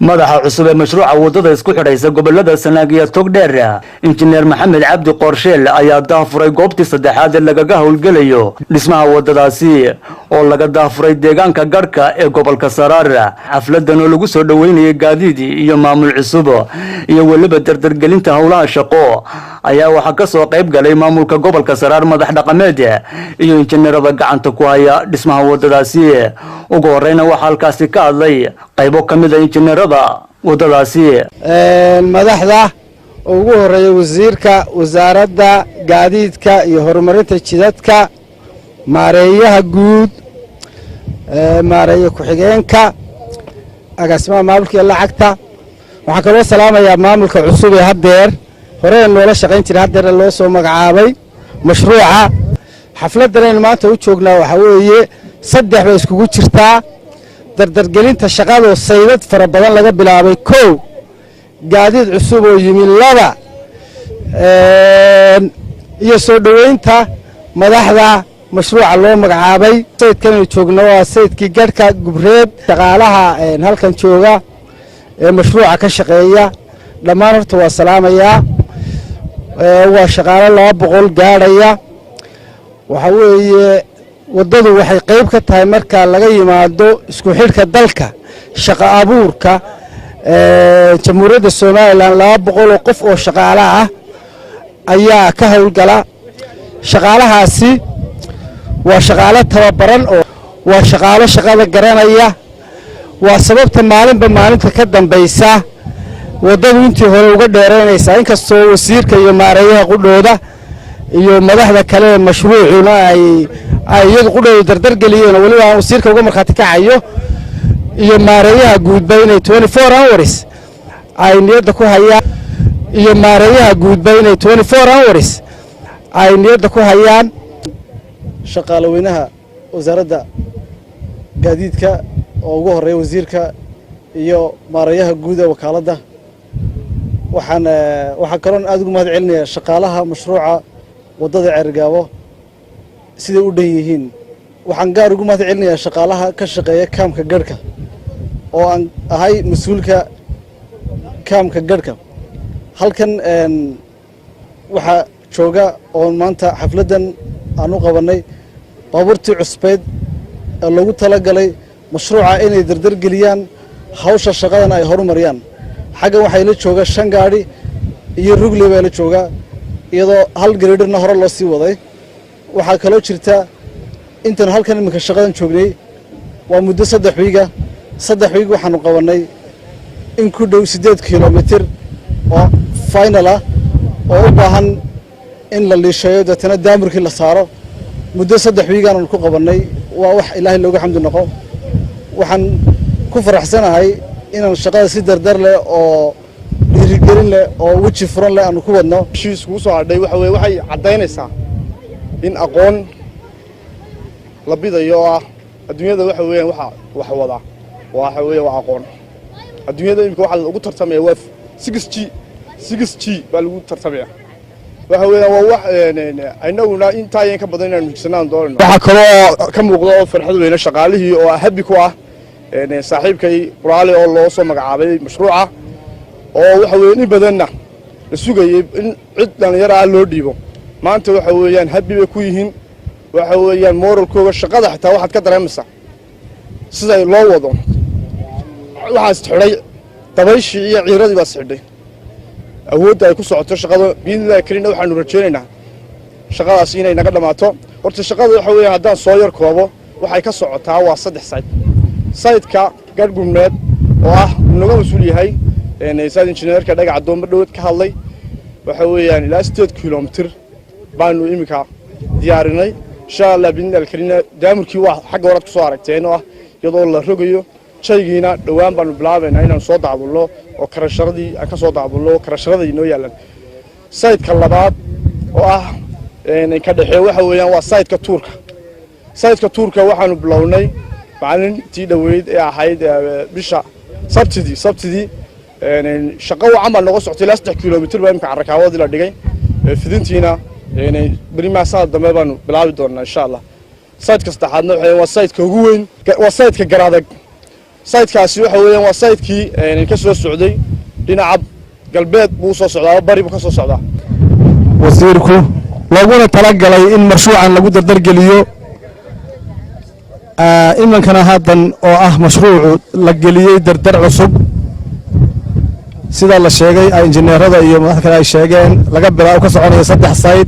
madaxa cusub ee mashruuca wadada isku xidhaysa gobolada Sanaag iyo Togdheer injineer Maxamed Cabdi Qorsheel ayaa daafuray goobtii saddexaad ee lagaga howlgalayo dhismaha wadadaasi oo laga daafuray deegaanka Garhka ee gobolka Saraar. xafladan oo lagu soo dhaweynayay gaadiid iyo maamul cusub iyo waliba dardargelinta howlaha shaqo ayaa waxa ka soo qayb galay maamulka gobolka Saraar, madax dhaqameed iyo injineerada gacanta ku haya dhismaha wadadaasi. ugu horeyna waxa halkaasi ka hadlay qaybo kamid ah injineerada wadadaasi madaxda ugu horeeyay wasiirka wasaaradda gaadiidka iyo horumarinta jidadka, maareeyaha guud, maareeyaha ku-xigeenka, agaasimaha maamulka iyo lacagta. waxaan kaloo salaamayaa maamulka cusub ee haddeer hore noola shaqayn jiray haddeer loo soo magacaabay mashruuca. xafladan aynu maanta u joognaa waxa weeye saddex bay iskugu jirtaa: dardargelinta shaqada saydad fara badan laga bilaabay, kow gaadiid cusub oo yimi, laba iyo soo dhaweynta madaxda mashruuca loo magacaabay. sayidkan aynu joogno waa sayidkii Garhka Gubreed. shaqaalaha halkan jooga ee mashruuca ka shaqeeya dhammaan horta waa salaamayaa. waa shaqaale 200 gaadhaya. waxa weeye wadadu waxay qayb ka tahay marka laga yimaado isku xidhka dalka, shaqo abuurka jamhuuriyadda Soomaaliland. 200 qof oo shaqaale ah ayaa ka howlgala. shaqaalahaasi waa shaqaale tababaran oo waa shaqaale shaqada garanaya. waa sababta maalinba maalinta ka dambaysa wadadu intii hore uga dheereynaysa, inkastoo wasiirka iyo maareeyaha qudhooda iyo madaxda kale mashruucuna ay iyadu qudhooda dardargeliyeen oo waliba wasiirka uga markhaati kacayo iyo maareeyaha guudba inay 24 hours ay niyadda ku hayaan iyo maareeyaha guudba inay 24 hours ay niyadda ku hayaan. shaqaalaweynaha wasaaradda gaadiidka oo ugu horeeya wasiirka iyo maareeyaha guud ee wakaaladda. waxaan kaloo aad ugu mahad celinayaa shaqaalaha mashruuca wadada Ceergaabo siday u dhan yihiin. waxaan gaar ugu mahad celinayaa shaqaalaha ka shaqeeya kaamka Garhka oo aan ahay mas'uulka kaamka Garhka. halkan waxa jooga oo maanta xafladan aan u qabanay baabuurtii cusbeed ee lagu talagalay mashruuca inay dardargeliyaan hawsha shaqadan ay horumariyaan. xaggan waxay la jooga 5 gaari iyo rugle bay la jooga, iyadoo hal gareerna hore loo sii waday. waxaa kaloo jirta intan halkan iminka shaqadan joognay waa muddo 3 wiiga. 3 wiig waxaanu qabanay in ku dhow 8 kilomitir oo final ah oo u baahan in la liisheeyo dadana daamirkii la saaro. muddo 3 wiigaan ku qabanay. waa wax Ilaahay looga xamdi noqo. waxaan ku faraxsanahay inaan shaqada si dardar leh oo dhiirigelin leh oo waji furan leh aan ku wadno. heshiisku soo hadhay waxay cadaynaysaa in aqoon la bidayo adduunyada wax wada waa aqoon. adduunyada imika waxa lagu tartamaya waa 6G baa lagu tartamaya. waa wax aynaguna intaayeen ka badan inaan mujsanaan doonno. waxa kaloo ka muuqda oo farxad weyn shaqaalihii oo habi ku ah saaxiibkay Quraale oo loo soo magacaabay mashruuca oo waxa weyn badanna la sugayay in cid dhalinyaro ah loo dhiibo. maanta waxa weeyaan habi bay ku yihiin. waxa weeyaan moralkooda shaqada xitaa waxaad ka dareemaysaa sida loo wado. waxaas xidhay dabayshii iyo ciiradii baa xidhay. awoodda ay ku socoto shaqada biidnaa kalina waxaanu rajaynaynaa shaqadaas inay naga dhamaato. horta shaqada waxa weeyaan haddaan soo yar koobo waxay ka socotaa waa 3 sayid. sayidka Garhgubneed oo ah naga mas'uul yahay sayid injineerka dhagax doomba dhawad ka hadlay. waxa weeyaan ilaa 8 kilomitir baanu imika diyaarinay. insha Allah biidnaa kalina daamirkii waa xagga hore ku soo aragteen oo ah iyadoo la rogayo shaygiina dhawaan baanu bilaabaynaa inaan soo daabulno oo karasharadii aan ka soo daabulno karasharadii inoo yaalan. sayidka labaad oo ah ka dhaxeeyo waxa weeyaan waa sayidka Tuurka. sayidka Tuurka waxaanu bilownay maalintii dhaweyd ee ahayd bisha sabtidii shaqo wacan baa noga socotay 3 kilomitir baa imka carakaawadi la dhigay. fidintiina barimaa saad dambe baanu bilaabi doonaa insha Allah. sayidka saddexaadna waa sayidka ugu weyn, waa sayidka Garaadag sayidkaasi waxa weeyaan waa sayidkii ka soo socday dhinaca galbeed buu soo socdaa bari buu ka soo socdaa wasiirku laguna talagalay in mashruucan lagu dardargeliyo imankana haddan oo ah mashruucu la geliyey dardar cusub sida la sheegay injineerada iyo madaxda kale ay sheegeen laga bilaabo ka soconaya 3 sayd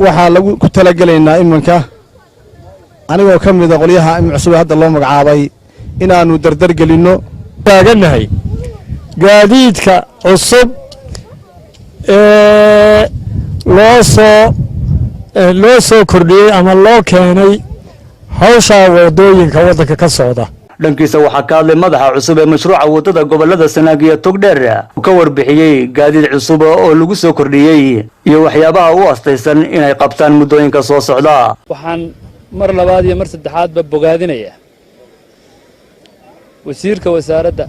waxaa lagu ku talagelaynaa imanka anigoo ka mid ah qolyaha cusub hadda loo magacaabay inaanu dardar gelino taaganahay gaadiidka cusub loo soo kordhiyey ama loo keenay hawsha wadooyinka waddanka ka socda dhankiisa waxaa ka hadlay madaxa cusub ee mashruuca wadada gobolada Sanaag iyo Togdheer oo ka warbixiyay gaadiid cusub oo lagu soo kordhiyay iyo waxyaabaha u astaysan inay qabtaan muddooyinka soo socda waxaan mar labaad iyo mar saddexaad ba bogaadinaya wasiirka wasaaradda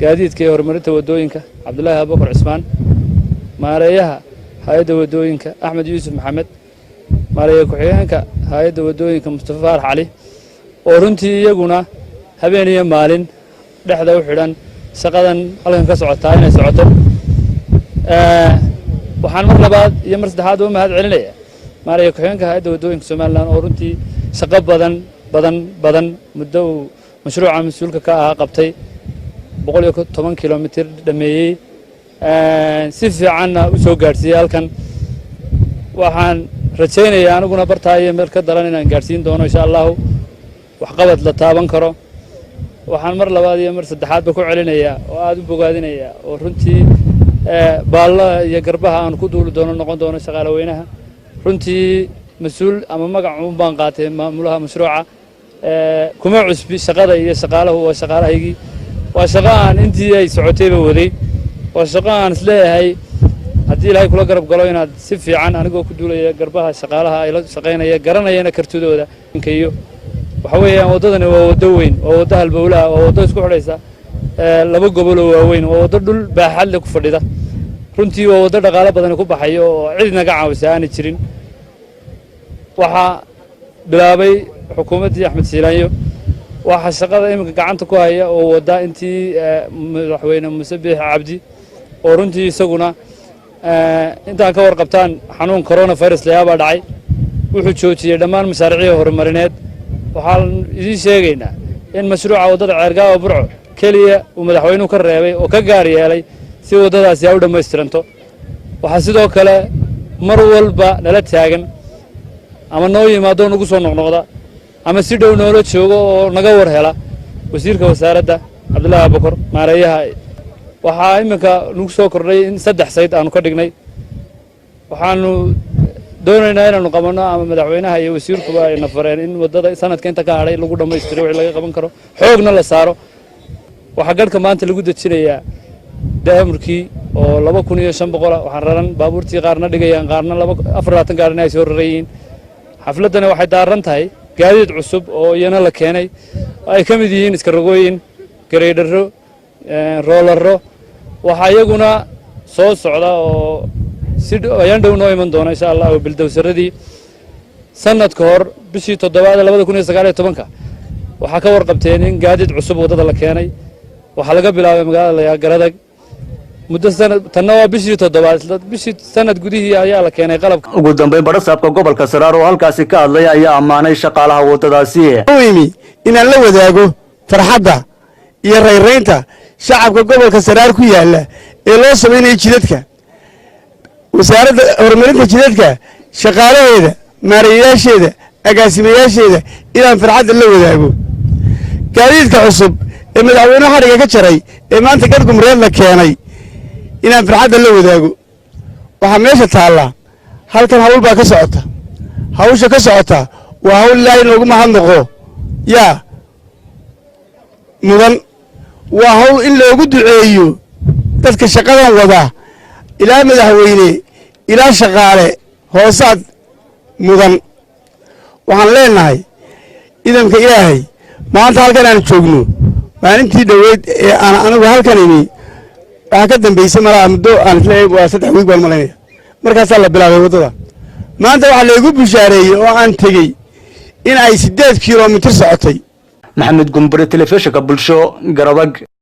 gaadiidka iyo horumarinta wadooyinka Cabdullaahi Abubakar Cismaan maareeyaha hay'adda wadooyinka Axmed Yuusuf Maxamed maareeyaha ku-xigeenka hay'adda wadooyinka Mustafa Faarax Cali oo runtii iyaguna habeen iyo maalin dhexda u xidhan shaqadan halkan ka socotaa inay socoto waxaan mar labaad iyo mar saddexaad u mahad celinayaa maareeyaha ku-xigeenka hay'adda wadooyinka Soomaaliland oo runtii shaqo badan muddo mashruuca mas'uulka ka ah qabtay 110 kilomitir dhameeyay si fiican u soo gaarsiiyay halkan waxaan rajaynayaa aniguna bartaayo meel ka daran inaan gaarsiin doono insha Allah wax qabad la taaban karo waxaan mar labaad iyo mar saddexaad ba ku celinayaa oo aad u bogaadinayaa oo runtii baalla iyo garbaha aan ku duuli doono noqon doono shaqaale weynaha runtii mas'uul ama magac uu baan qaatay maamulaha mashruuca kuma cusbi shaqada iyo shaqaalahu waa shaqaalahaygii waa shaqo aan intii ay socotayba waday waa shaqo aan isleeyahay haddii ilaahay kula garab galo inaad si fiican anigoo ku duulaya garbaha shaqaalaha ay la shaqaynaya garanayana kartidooda iyo waxa weeyaan wadadani waa wado weyn oo wada halbowlaha oo wado isku xidhaysa laba gobol oo waaweyn oo wado dhul baaxad leh ku fadhida runtii waa wado dhaqaale badan ku baxayo oo cidna ka caawisa aan jirin waxa bilaabay xukuumadii Axmed Siilaanyo waxa shaqada iminka gacanta ku haya oo wada intii madaxweyne Muuse Biixi Cabdi oo runtii isaguna intaan ka warqabtaan xanuun coronavirus layaaba dhacay wuxuu joojiyay dhammaan mashaariicii horumarineed waxaan idin sheegaynaa in mashruuca wadada Ceergaawa Burco kaliya uu madaxweynuhu ka reebay oo ka gaar yeelay si wadadaasi ay u dhameystiranto waxa sidoo kale mar walba nala taagan ama noo yimaado nagu soo noqnoqda ama si dhow noola joogo oo naga war hela wasiirka wasaaradda Cabdullaahi Abubakar maareeyaha waxaa iminka nagu soo kordhay in 3 sayd aanu ka dhignay waxaanu doonaynaa inaanu qabano ama madaxweynaha iyo wasiirkuba ay nafareen in wadada sanadka inta ka hadhay lagu dhameystiro wixii laga qaban karo xoogna la saaro waxa galka maanta lagu dajinayaa daamirkii oo 2500 waxaan raran baabuurtii qaarna dhigayaan qaarna 24 gaarina ay soo rarayeen xafladana waxay daaran tahay gaadiid cusub oo iyana la keenay ay ka mid yihiin iska rogooyin gareedaro roolaro waxa iyaguna soo socda oo si ayaan dhow noo iman doona insha Allah bildawsaradii sanadka hor bishii 7 2019 waxa ka warqabteen in gaadiid cusub wadada la keenay waxa laga bilaabay magaalada Garadag muddo sanad tanna waa bishii 7 bishii sanad gudihii ayaa la keenay qalabka ugu dambeyn barasaabka gobolka Saraar oo halkaasi ka hadlay ayaa amaanay shaqaalaha wadadaasi inaan la wadaago farxadda iyo rayraynta shacabka gobolka Saraar ku yaala ee loo sameeyay jidadka wasaaradda horumarinta jidadka shaqaalaheeda maareeyaasheeda agaasimayaasheeda inaan farxadda la wadaago gaadiidka cusub ee madaxweynaha xariga ka jaray ee maanta gadgumreed la keenay inaan farxadda la wadaago waxa meesha taala halkan hawl baa ka socota hawsha ka socota waa hawl ilaahay noogu mahadnaqo yaa mudan waa hawl in loogu duceeyo dadka shaqadan wada ilaa madaxweyne ilaa shaqaale hoosaad mudan waxaan leenahay idamka ilaahay maanta halkan aan joogno maalintii dhaweyd ee aan anigu halkan imi waxa ka dambeysay maraa muddo aan isleeyahay waa 3 wiig baan malaynaya markaasaa la bilaabay wadada maanta waxa la igu bushaareeyay oo aan tegey in ay 8 kilomitir socotay maxamed gumbure telefishinka bulsho garabag